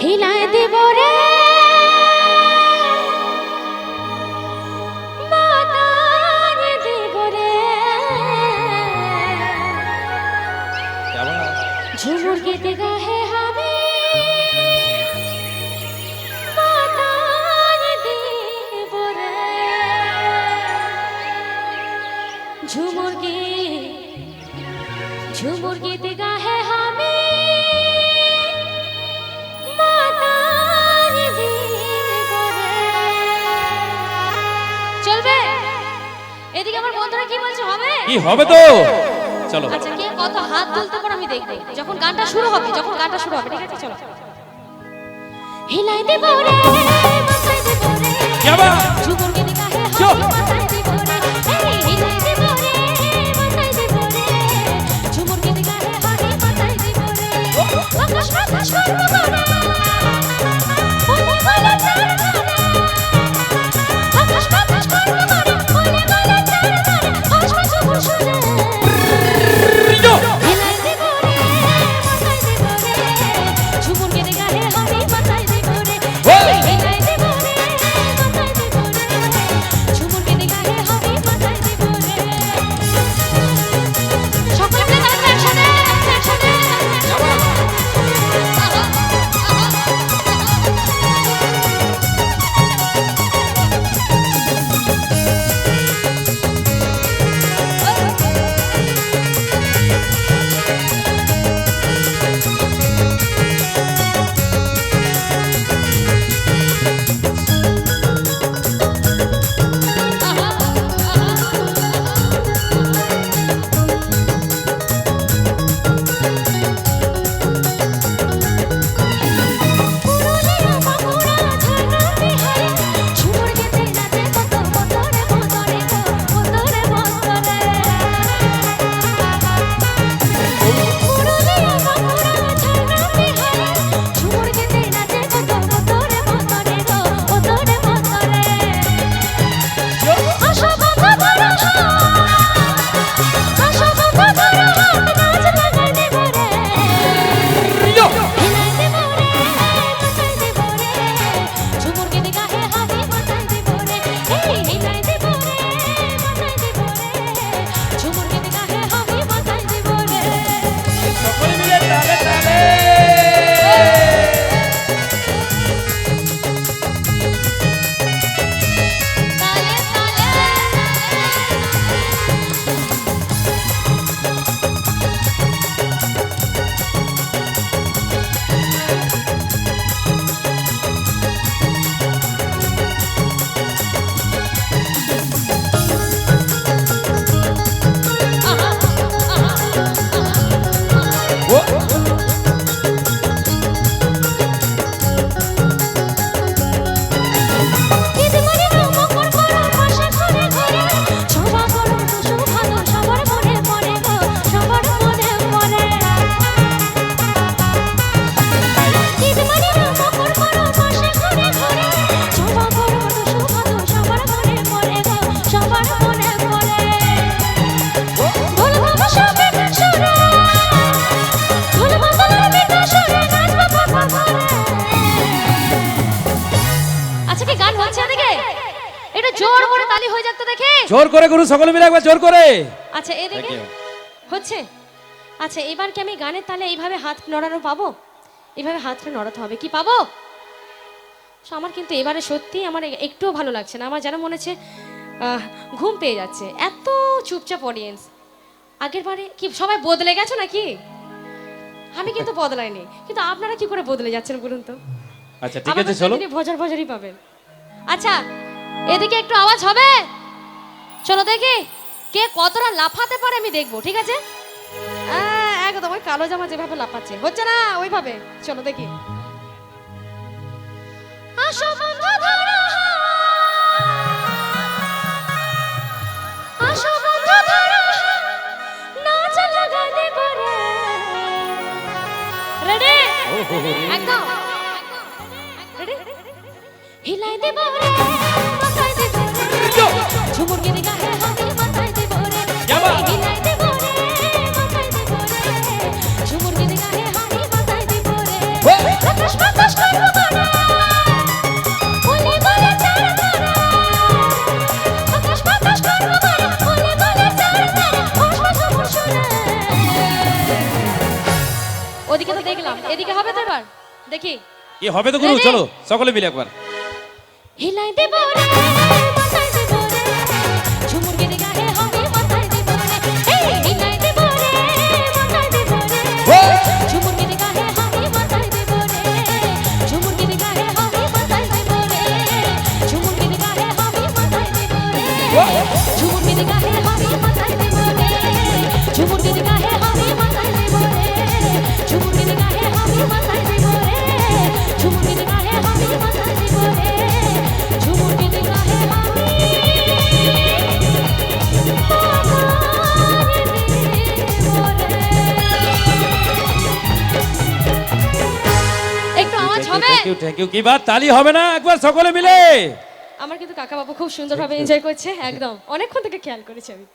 হিলায় দেব রে মাতায় দেব রে ঝুমুর গীতে গাহে আমি মাতায় দেব রে ঝুমুর গীতে গাহে আমি চলবে এদিকে আমার বন্ধুরা কি বলছে হবে কি হবে তো চলো আচ্ছা কে কত হাত তুলতে পারে আমি দেখব যখন গানটা শুরু হবে ঠিক আছে চলো হিলাই দেব রে মাথায় দেব রে যাবা ঝুমুর গীতে গাহে আমি মাথায় দেব রে এই হিলাই দেব রে মাথায় দেব রে ঝুমুর গীতে গাহে আমি মাথায় দেব রে আকাশ বাতাস করব করে বলে বলে তার আকাশ বাতাস করব করে বলে বলে তার আসবে ঝুমুর সুরে হিলাই দেব রে মাথায় দেব রে ঝুমুর গীতে গাহে আমি মাথায় দেব রে হিলাই দেব রে মাথায় দেব রে ঝুমুর গীতে গাহে আমি মাথায় দেব রে সকলে মিলে গান একসাথে জোর করে করুন সকলে মিলে একবার জোর করে আচ্ছা এদিকে হচ্ছে আচ্ছা এবার কি আমি গানের তালে এইভাবে হাত নড়ানো পাবো এইভাবে হাতটা নড়াতে হবে কি পাবো আমার কিন্তু এবারে সত্যি আমার একটুও ভালো লাগছে না আমার যেন মনে হচ্ছে ঘুম পেয়ে যাচ্ছে এত চুপচাপ অডিয়েন্স আগের বারে কি সবাই বদলে গেছো নাকি আমি কিন্তু বদলাইনি কিন্তু আপনারা কি করে বদলে যাচ্ছেন বলুন তো আচ্ছা ঠিক আছে চলো ভজার ভজারই পাবেন আচ্ছা এদিকে একটু আওয়াজ হবে চলো দেখি কে কতটা লাফাতে পারে আমি দেখবো ঠিক আছে একদম ওই কালো জামা যেভাবে লাফাচ্ছে হচ্ছে না ওইভাবে চলো দেখি আসো বন্ধু ধরো আসো বন্ধু ধরো নাচ লাগাতে পারে রেডি একদম রেডি হিলাই দেব রে মাথায় দেব রে ঝুমুর গীতে গাহে আমি মাথায় দেব রে হিলাই দেব রে মাথায় দেব রে ঝুমুর গীতে গাহে আমি মাথায় দেব রে আকাশ বাতাস করব দেখি কি হবে তো গুরু Ready? চলো সকলে মিলে একবার হিলাই দেব রে মাথায় দেব রে ঝুমুর গিরে গায়ে আমি মাথায় দেব রে এই হিলাই দেব রে মাথায় দেব রে ঝুমুর গিরে গায়ে আমি মাথায় দেব রে ঝুমুর গিরে গায়ে আমি মাথায় দেব রে ঝুমুর গিরে গায়ে আমি মাথায় দেব রে ঝুমুর গিরে গায়ে আমি মাথায় দেব রে ঝুমুর গিরে গায়ে আমি মাথায় দেব রে ঝুমুর গিরে গায়ে আমি মাথায় দেব রে ঝুমুর গিরে গায়ে আমি মাথায় দেব রে ঝুমুর গিরে গায়ে আমি একটু আওয়াজ হবে থ্যাংক ইউ কি বাত তালি হবে না একবার সকলে মিলে আমার কিন্তু কাকা বাবু খুব সুন্দরভাবে এনজয় করছে একদম অনেকক্ষণ থেকে খেয়াল করেছি আমি